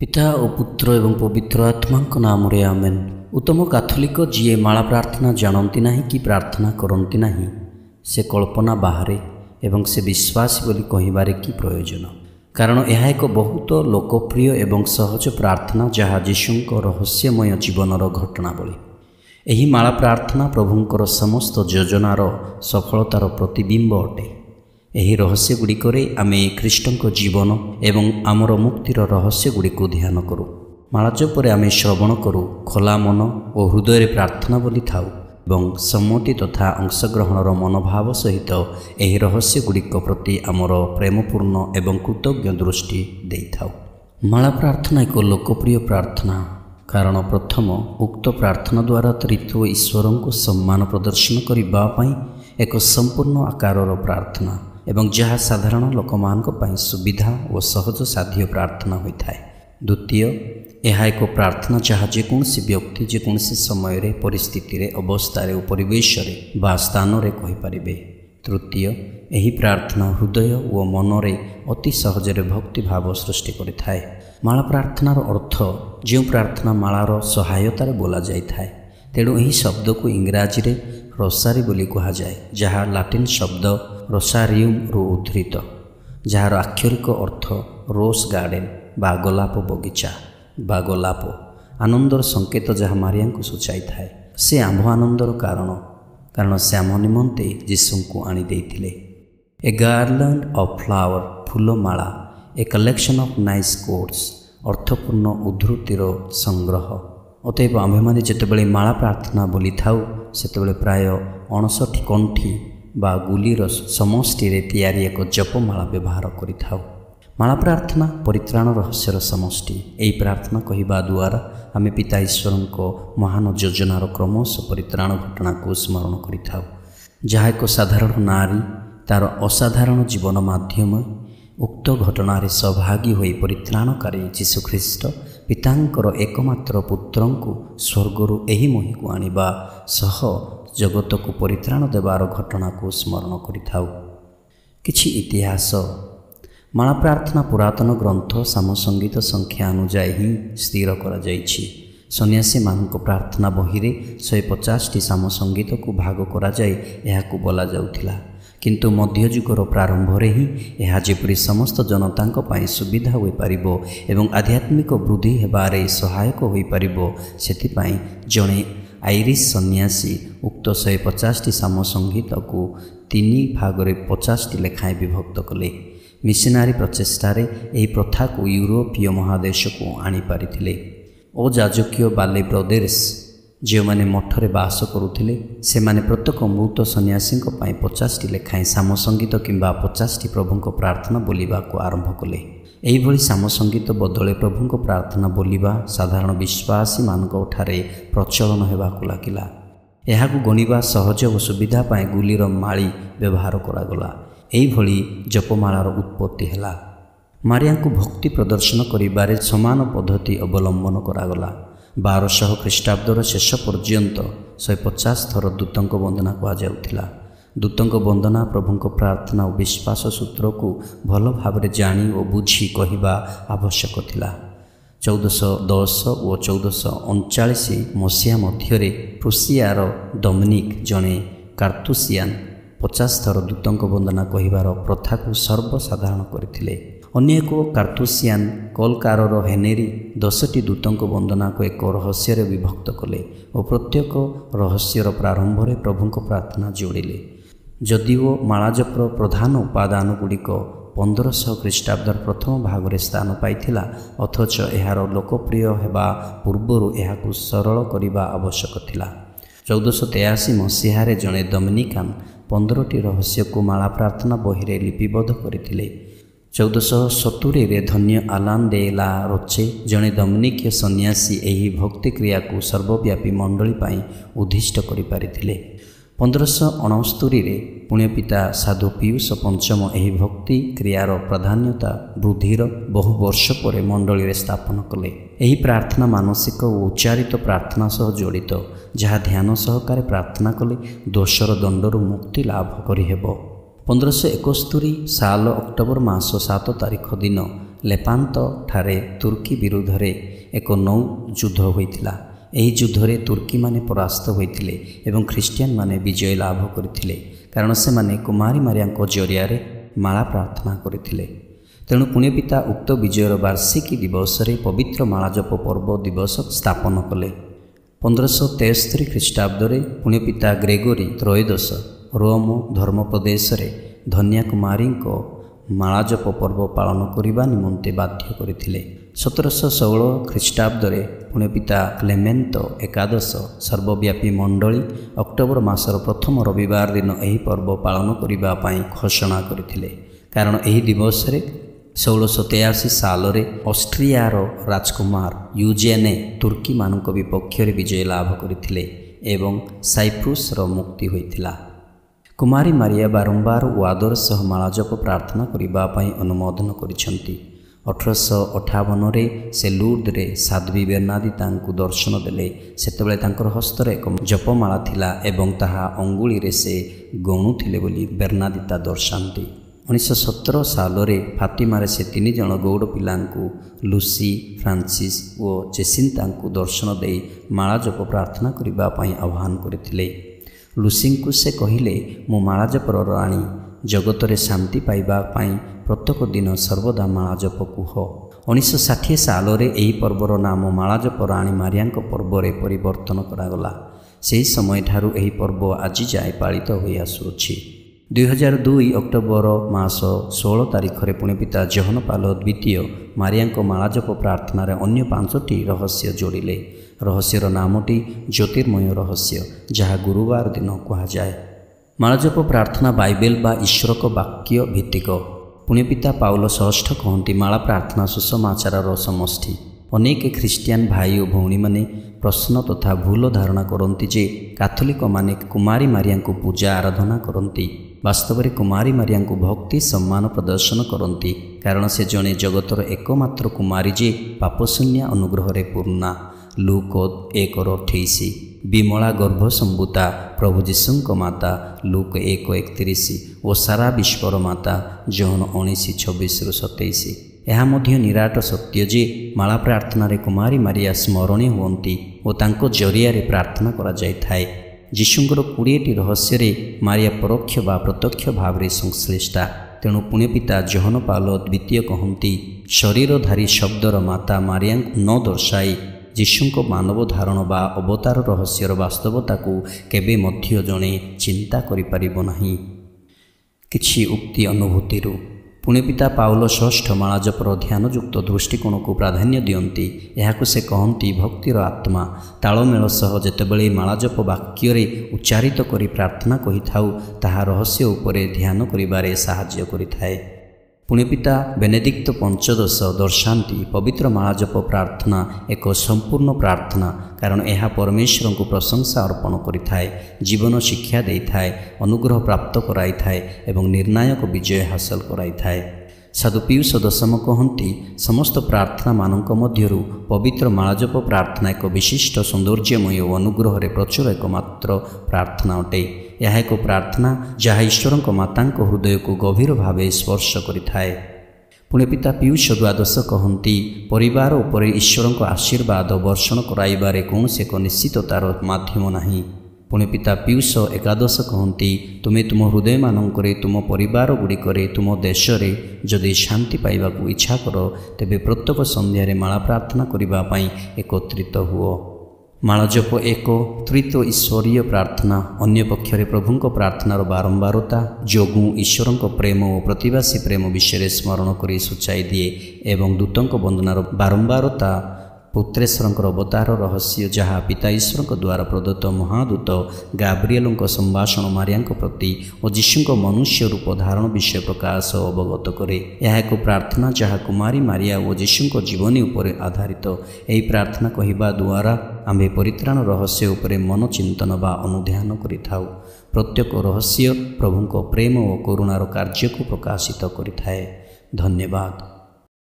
पिता और पुत्र एवं पवित्र आत्मा नाम रे आमेन। उत्तम काथोलिक जी माला प्रार्थना जानती ना कि प्रार्थना करती ना से कल्पना बाहरे एवं से विश्वास बोली कहिबारे कि प्रयोजन, कारण यह एक बहुत लोकप्रिय एवं सहज प्रार्थना जहाँ यीशुंक रहस्यमय जीवनर घटनावली। यही माला प्रार्थना प्रभुंकर समस्त योजनार सफलतार प्रतिबिंब अटे। यही रहस्यगुड़िकरे आमे ख्रीष्टंक जीवन एवं आमर मुक्तिर रहस्यगुड़िक ध्यान करूँ। मालाच पर आमे श्रवण करूँ, खोला मन और हृदय प्रार्थना बोली थाऊ एवं सम्मति तथा अंशग्रहणर मनोभाव सहित यही रहस्यगुड़िक प्रति आमर प्रेमपूर्ण एवं कृतज्ञ दृष्टि देइथाऊ। माला प्रार्थना एक लोकप्रिय प्रार्थना, कारण प्रथम उक्त प्रार्थना द्वारा त्रित्व ईश्वर को सम्मान प्रदर्शन करने एक संपूर्ण आकारर प्रार्थना एवं जहाँ साधारण लोकमानक पई सुविधा और सहज साध्य प्रार्थना होता है। द्वितीय, यह एक प्रार्थना जहाँ जेकोसी व्यक्ति जेकोसी समय रे परिस्थिति रे अवस्था और परिवेश बा स्थान रे कहिपारिबे। तृतीय, यही प्रार्थना हृदय और मनरे अति सहजरे भक्ति भाव सृष्टि करिथाए। माला प्रार्थनार अर्थ जो प्रार्थना मालार सहायतार बोला जाए, तेणु यही शब्द को इंग्राजी रे रोसारी बोली कहा जाए, जहाँ लाटिन शब्द रोसारियम रु उद्धृत, जार आक्षरिक अर्थ रोज गार्डेन बा गोलाप बगीचा बा गोलाप आनंदर संकेत, जहाँ मारिया को सूचाई थाए। से आंभ आनंदर कारण से आम निमंते यीशु को आनी देइथिले। ए गार्लैंड ऑफ फ्लावर, फूलमाला, a collection of nice quotes, अर्थपूर्ण उद्धृतिर संग्रह। अतएव आम्भेमाने जेतेबेले माला प्रार्थना बोली थाऊ सेतेबेले प्राय 59 कंठी बा गुलीर समष्टि रे तैयारी एक जपमाला व्यवहार करिथाऊ। माला प्रार्थना परित्राण रहस्यर समष्टि। यही प्रार्थना कहवा द्वारा आमे पिता ईश्वर को महान योजनार क्रमश परित्राण घटना को स्मरण करिथाऊ, जहाँ एक साधारण नारी तार असाधारण जीवन माध्यम उक्त घटनार सहभागी होई परित्राणकारी जीशुख्रीष्ट पितांकर एकमात्र पुत्र को स्वर्गरु एही मोहि को आनिबा सह जगत को परित्राण देवार घटना को स्मरण करिथाऊ। किछि इतिहास। माला प्रार्थना पुरातन ग्रंथ सामसंगीत संख्या अनुजाई ही स्थिर करा जाइछि। सन्यासी मानक प्रार्थना बही रे 150 सामसंगीत को भाग करा जाए यहाकू बोला जाउथिला, किंतु मध्ययुगर प्रारंभ रे ही यह जेपरि समस्त जनतांक पई सुविधा होई परिबो एवं आध्यात्मिक वृद्धि हेबारे सहायक होई परिबो, सेथिपई जणे आयरिश सन्यासी उक्त 150 सामसंगीत को 3 भागरे 50 लेखाएं विभक्त कले। मिशनारी प्रचेष्टारे यही प्रथा को यूरोपीय महादेश को आनी पारिथिले। अजाजकीय बाले ब्रदर्स जो मैंने मठरे बास करुथिले सेमाने प्रत्येक मृत सन्यासी 50 लेखाएं सामसंगीत किंबा 50 प्रभुंक प्रार्थना बोलिबा को आरंभ कले। एही भली सामसंगीत बदले प्रभुंक प्रार्थना बोलिबा साधारण विश्वासी मानक ठारे प्रचलन हेबाकु लागिला। एहाकु गणिबा सहज और सुविधा पाए गुलीर माली व्यवहार करागला। एही भली जपमालार उत्पत्ति हेला। मारिया को भक्ति प्रदर्शन करिबारे समान पद्धति अवलंबन करागला। 1200 ख्रीष्टाब्दर शेष पर्यंत 150 थर दूतंक वंदना कहुला। दूतंक वंदना प्रभुंक प्रार्थना और विश्वास सूत्र को भल भाव जानी और बुझी कहवा आवश्यक थिला। 1410 और 1439 मसीहा मध्य प्रुसियार डोमिनिक जड़े कार्तुसियान 50 थर दूतंक वंदना कहवार प्रथा को सर्वसाधारण करथिले। अन्य एक कार्तुसियान कलकारर हेनेरी 10टी दूतंक वंदना को एक रहस्य विभक्त कले और प्रत्येक रहस्यर प्रारंभ में प्रभुंक प्रार्थना जोड़िले। जदिओ मालाजपर प्रधान उपादान गुड़िक 1500 ख्रीष्टाब्दर प्रथम भाग में स्थान पाइथिला, अथच यार लोकप्रिय हेबा पूर्वरु एहाकु सरल करिबा आवश्यक थिला। 1483 मसीहारे जड़े डोमिनिकान 15टी रहस्य को माला प्रार्थना बही लिपिबद्ध करथिले। 1470 धन्य आलान दे ला रोचे जड़े डोमिनिक सन्यासी यही भक्ति क्रिया को सर्वव्यापी मंडली पाई उद्दिष्ट करिपारिथिले। 1569 पुण्य पिता साधु पीयूष पंचम यही भक्ति क्रियार प्राधान्यता वृद्धिर बहु वर्ष पर मंडली स्थापन कले। यही प्रार्थना मानसिक और उच्चारित प्रार्थना सह जड़ित, जहाँ ध्यान सहकारे प्रार्थना कले दोषर दंडरू मुक्ति लाभ करिहेब। 1571 साल अक्टोबर मास 7 तारिख दिन ଲେପାନ୍ତ ଠାରେ ତୁର୍କୀ ବିରୁଦ୍ଧରେ ଏକ ନୌ ଯୁଦ୍ଧ ହୋଇଥିଲା। ଏହି ଯୁଦ୍ଧରେ ତୁର୍କୀମାନେ ପରାସ୍ତ ହୋଇଥିଲେ ଏବଂ ଖ୍ରୀଷ୍ଟିଆନମାନେ ବିଜୟ ଲାଭ କରିଥିଲେ, କାରଣ ସେମାନେ କୁମାରୀ ମାରିଆଙ୍କ ଜରିଆରେ ମାଳା ପ୍ରାର୍ଥନା କରିଥିଲେ। ତେଣୁ ପୁଣ୍ୟପିତା ଉକ୍ତ ବିଜୟର ବାର୍ଷିକୀ ଦିବସରେ ପବିତ୍ର ମାଳାଜପ ପର୍ବ ଦିବସ ସ୍ଥାପନ କଲେ। 1573 ଖ୍ରୀଷ୍ଟାବ୍ଦରେ ପୁଣ୍ୟପିତା ଗ୍ରେଗୋରୀ ତ୍ରୟୋଦଶ ରୋମ ଧର୍ମପ୍ରଦେଶରେ ଧନ୍ୟାକୁମାରୀଙ୍କ ମାଳାଜପ ପର୍ବ ପାଳନ କରିବା ନିମନ୍ତେ ବାଧ୍ୟ କରିଥିଲେ। 1716 ଖ୍ରୀଷ୍ଟାବ୍ଦରେ ପୁଣ୍ୟପିତା କ୍ଲେମେନ୍ତ ଏକାଦଶ ସର୍ବବ୍ୟାପୀ ମଣ୍ଡଳୀ ଅକ୍ଟୋବର ମାସର ପ୍ରଥମ ରବିବାର ଦିନ ଏହି ପର୍ବ ପାଳନ କରିବା ପାଇଁ ଘୋଷଣା କରିଥିଲେ, କାରଣ ଏହି ଦିବସରେ 1683 ସାଲରେ ଅଷ୍ଟ୍ରିଆର ରାଜକୁମାର ୟୁଜେନେ ତୁର୍କୀମାନଙ୍କ ବିପକ୍ଷରେ ବିଜୟ ଲାଭ କରିଥିଲେ ଏବଂ ସାଇପ୍ରୁସର ମୁକ୍ତି ହୋଇଥିଲା। କୁମାରୀ ମାରିଆ ବାରମ୍ବାର ଓ ଆଦର ସହ ମାଳାଜପ ପ୍ରାର୍ଥନା କରିବା ପାଇଁ ଅନୁମୋଦନ କରିଛନ୍ତି। 1858ରେ ସେ ଲୁର୍ଦ୍ରେ ସାଧ୍ୱୀ ବେର୍ନାଦିତାଙ୍କୁ ଦର୍ଶନ ଦେଲେ। ସେତେବେଳେ ତାଙ୍କର ହସ୍ତରେ ଏକ ଜପମାଳା ଥିଲା ଏବଂ ତାହା ଅଙ୍ଗୁଳିରେ ସେ ଗଣୁଥିଲେ ବୋଲି ବେର୍ନାଦିତା ଦର୍ଶାନ୍ତି। 1917 ସାଲରେ ଫାତିମାରେ ସେ 3 ଜଣ ଗୌଡ଼ ପିଲାଙ୍କୁ ଲୁସି, ଫ୍ରାନ୍ସିସ୍ ଓ ଜେସିନ୍ତାଙ୍କୁ ଦର୍ଶନ ଦେଇ ମାଳାଜପ ପ୍ରାର୍ଥନା କରିବା ପାଇଁ ଆହ୍ୱାନ କରିଥିଲେ। ଲୁସିଙ୍କୁ ସେ କହିଲେ, ମୁଁ ମାଳାଜପର ରାଣୀ, ଜଗତରେ ଶାନ୍ତି ପାଇବା ପାଇଁ ପ୍ରତ୍ୟେକ ଦିନ ସର୍ବଦା ମାଳାଜପ କୁହ। 1960 ସାଲରେ ଏହି ପର୍ବର ନାମ ମାଳାଜପ ରାଣୀ ମାରିଆଙ୍କ ପର୍ବରେ ପରିବର୍ତ୍ତନ କରାଗଲା। ସେହି ସମୟଠାରୁ ଏହି ପର୍ବ ଆଜି ଯାଏ ପାଳିତ ହୋଇ ଆସୁଅଛି। 2002 ଅକ୍ଟୋବର ମାସ 16 ତାରିଖରେ ପୁଣ୍ୟପିତା ଜହନ ପାଲ ଦ୍ୱିତୀୟ ମାରିଆଙ୍କ ମାଳାଜପ ପ୍ରାର୍ଥନାରେ ଅନ୍ୟ 5ଟି ରହସ୍ୟ ଯୋଡ଼ିଲେ। ରହସ୍ୟର ନାମଟି ଜ୍ୟୋତିର୍ମୟ ରହସ୍ୟ, ଯାହା ଗୁରୁବାର ଦିନ କୁହାଯାଏ। ମାଳାଜପ ପ୍ରାର୍ଥନା ବାଇବେଲ ବା ଈଶ୍ୱରକ ବାକ୍ୟ ଭିତ୍ତିକ। ପୁଣ୍ୟପିତା ପାଉଲ ଷଷ୍ଠ କହନ୍ତି, ମାଳା ପ୍ରାର୍ଥନା ସୁସମାଚାରର ସମଷ୍ଟି। ଅନେକ ଖ୍ରୀଷ୍ଟିଆନ ଭାଇ ଓ ଭଉଣୀମାନେ ପ୍ରଶ୍ନ ତଥା ଭୁଲ ଧାରଣା କରନ୍ତି ଯେ କାଥୋଲିକମାନେ କୁମାରୀ ମାରିଆଙ୍କୁ ପୂଜା ଆରାଧନା କରନ୍ତି। ବାସ୍ତବରେ କୁମାରୀ ମାରିଆଙ୍କୁ ଭକ୍ତି ସମ୍ମାନ ପ୍ରଦର୍ଶନ କରନ୍ତି, କାରଣ ସେ ଜଣେ ଜଗତର એકમાત્ર କୁମାରୀ ଯେ ପାପଶୂନ୍ୟା ଅନୁଗ୍ରହରେ ପୂର୍ଣ୍ଣା। ଲୁକ 1:28। ବିମଳା ଗର୍ଭସମ୍ଭୂତା ପ୍ରଭୁ ଯୀଶୁଙ୍କ ମାତା ଲୁକ 1:31 ଓ ସାରା ବିଶ୍ୱର ମାତା ଜହନ 19:26-27। ଏହା ମଧ୍ୟ ନିରାଟ ସତ୍ୟ ଯେ ମାଳା ପ୍ରାର୍ଥନାରେ କୁମାରୀ ମାରିଆ ସ୍ମରଣୀୟ ହୁଅନ୍ତି ଓ ତାଙ୍କ ଜରିଆରେ ପ୍ରାର୍ଥନା କରାଯାଇଥାଏ। ଯୀଶୁଙ୍କର 20ଟି ରହସ୍ୟରେ ମାରିଆ ପରୋକ୍ଷ ବା ପ୍ରତ୍ୟକ୍ଷ ଭାବରେ ସଂଶ୍ଳିଷ୍ଟା। ତେଣୁ ପୁଣ୍ୟପିତା ଜହନ ପାଲ ଦ୍ୱିତୀୟ କହନ୍ତି, ଶରୀରଧାରୀ ଶବ୍ଦର ମାତା ମାରିଆଙ୍କୁ ନ ଦର୍ଶାଇ ଯୀଶୁଙ୍କ ମାନବ ଧାରଣ ବା ଅବତାର ରହସ୍ୟର ବାସ୍ତବତାକୁ କେବେ ମଧ୍ୟ ଜଣେ ଚିନ୍ତା କରିପାରିବ ନାହିଁ। କିଛି ଉକ୍ତି ଅନୁଭୂତିରୁ ପୁଣ୍ୟପିତା ପାଉଲ ଷଷ୍ଠ ମାଳାଜପର ଧ୍ୟାନଯୁକ୍ତ ଦୃଷ୍ଟିକୋଣକୁ ପ୍ରାଧାନ୍ୟ ଦିଅନ୍ତି। ଏହାକୁ ସେ କହନ୍ତି ଭକ୍ତିର ଆତ୍ମା। ତାଳମେଳ ସହ ଯେତେବେଳେ ମାଳାଜପ ବାକ୍ୟରେ ଉଚ୍ଚାରିତ କରି ପ୍ରାର୍ଥନା କହିଥାଉ, ତାହା ରହସ୍ୟ ଉପରେ ଧ୍ୟାନ କରିବାରେ ସାହାଯ୍ୟ କରିଥାଏ। ପୁଣ୍ୟପିତା ବେନେଦିକ୍ତ ପଞ୍ଚଦଶ ଦର୍ଶାନ୍ତି, ପବିତ୍ର ମାଳାଜପ ପ୍ରାର୍ଥନା ଏକ ସମ୍ପୂର୍ଣ୍ଣ ପ୍ରାର୍ଥନା, କାରଣ ଏହା ପରମେଶ୍ୱରଙ୍କୁ ପ୍ରଶଂସା ଅର୍ପଣ କରିଥାଏ, ଜୀବନ ଶିକ୍ଷା ଦେଇଥାଏ, ଅନୁଗ୍ରହ ପ୍ରାପ୍ତ କରାଇଥାଏ ଏବଂ ନିର୍ଣ୍ଣାୟକ ବିଜୟ ହାସଲ କରାଇଥାଏ। ସାଧୁ ପିୟୁଷ ଦଶମ କହନ୍ତି, ସମସ୍ତ ପ୍ରାର୍ଥନାମାନଙ୍କ ମଧ୍ୟରୁ ପବିତ୍ର ମାଳାଜପ ପ୍ରାର୍ଥନା ଏକ ବିଶିଷ୍ଟ ସୌନ୍ଦର୍ଯ୍ୟମୟ ଓ ଅନୁଗ୍ରହରେ ପ୍ରଚୁର એકମାତ୍ର ପ୍ରାର୍ଥନା ଅଟେ। ଏହା ଏକ ପ୍ରାର୍ଥନା ଯାହା ଈଶ୍ୱରଙ୍କ ମାତାଙ୍କ ହୃଦୟକୁ ଗଭୀର ଭାବେ ସ୍ପର୍ଶ କରିଥାଏ। ପୁଣ୍ୟପିତା ପିୟୁଷ ଦ୍ୱାଦଶ କହନ୍ତି, ପରିବାର ଉପରେ ଈଶ୍ୱରଙ୍କ ଆଶୀର୍ବାଦ ବର୍ଷଣ କରାଇବାରେ କୌଣସି ଏକ ନିଶ୍ଚିତତାର ମାଧ୍ୟମ ନାହିଁ। ପୁଣ୍ୟପିତା ପିୟୁଷ ଏକାଦଶ କହନ୍ତି, ତୁମେ ତୁମ ହୃଦୟମାନଙ୍କରେ, ତୁମ ପରିବାରଗୁଡ଼ିକରେ, ତୁମ ଦେଶରେ ଯଦି ଶାନ୍ତି ପାଇବାକୁ ଇଚ୍ଛା କର, ତେବେ ପ୍ରତ୍ୟେକ ସନ୍ଧ୍ୟାରେ ମାଳା ପ୍ରାର୍ଥନା କରିବା ପାଇଁ ଏକତ୍ରିତ ହୁଅ। ମାଳାଜପ ଏକ ତ୍ରିତ୍ୱ ଈଶ୍ୱରୀୟ ପ୍ରାର୍ଥନା। ଅନ୍ୟପକ୍ଷରେ ପ୍ରଭୁଙ୍କ ପ୍ରାର୍ଥନାର ବାରମ୍ବାରତା ଯୋଗୁଁ ଈଶ୍ୱରଙ୍କ ପ୍ରେମ ଓ ପ୍ରତିବାସୀ ପ୍ରେମ ବିଷୟରେ ସ୍ମରଣ କରି ସୂଚାଇ ଦିଏ ଏବଂ ଦୂତଙ୍କ ବନ୍ଦନାର ବାରମ୍ବାରତା ପୁତ୍ରେଶ୍ୱରଙ୍କର ଅବତାର ରହସ୍ୟ, ଯାହା ପିତା ଈଶ୍ୱରଙ୍କ ଦ୍ୱାରା ପ୍ରଦତ୍ତ ମହାଦୂତ ଗାବ୍ରିଏଲଙ୍କ ସମ୍ଭାଷଣ ମାରିଆଙ୍କ ପ୍ରତି ଓ ଯୀଶୁଙ୍କ ମନୁଷ୍ୟ ରୂପ ଧାରଣ ବିଷୟ ପ୍ରକାଶ ଅବଗତ କରେ। ଏହା ଏକ ପ୍ରାର୍ଥନା ଯାହା କୁମାରୀ ମାରିଆ ଓ ଯୀଶୁଙ୍କ ଜୀବନୀ ଉପରେ ଆଧାରିତ। ଏହି ପ୍ରାର୍ଥନା କହିବା ଦ୍ୱାରା ଆମ୍ଭେ ପରିତ୍ରାଣ ରହସ୍ୟ ଉପରେ ମନ ଚିନ୍ତନ ବା ଅନୁଧ୍ୟାନ କରିଥାଉ। ପ୍ରତ୍ୟେକ ରହସ୍ୟ ପ୍ରଭୁଙ୍କ ପ୍ରେମ ଓ କରୁଣାର କାର୍ଯ୍ୟକୁ ପ୍ରକାଶିତ କରିଥାଏ। ଧନ୍ୟବାଦ।